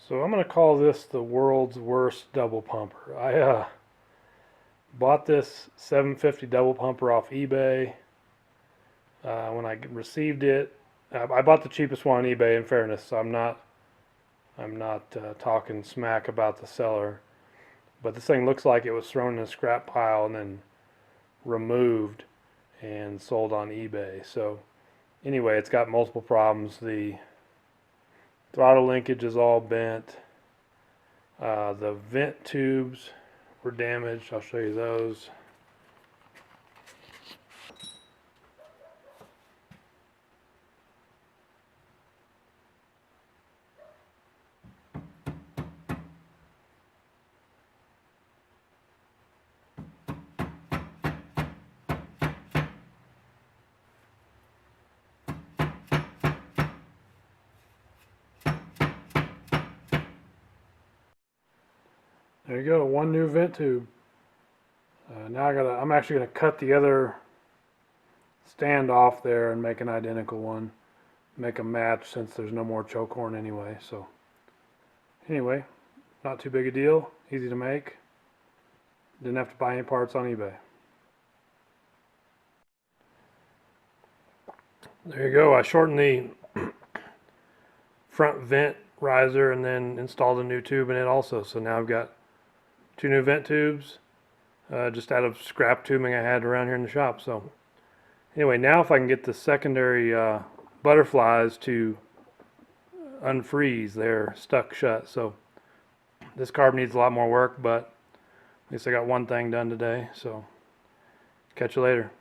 So I'm going to call this the world's worst double pumper. I bought this 750 double pumper off eBay. When I received it, I bought the cheapest one on eBay. In fairness, so I'm not talking smack about the seller. But this thing looks like it was thrown in a scrap pile and then removed and sold on eBay. So anyway, it's got multiple problems. The throttle linkage is all bent. The vent tubes were damaged. I'll show you those. There you go, one new vent tube. Now I'm actually gonna cut the other stand off there and make an identical one. Make a match since there's no more choke horn anyway. So anyway, not too big a deal, easy to make. Didn't have to buy any parts on eBay. There you go, I shortened the front vent riser and then installed a new tube in it also. So now I've got two new vent tubes, just out of scrap tubing I had around here in the shop. So anyway, now if I can get the secondary butterflies to unfreeze, they're stuck shut. So this carb needs a lot more work, but at least I got one thing done today. So catch you later.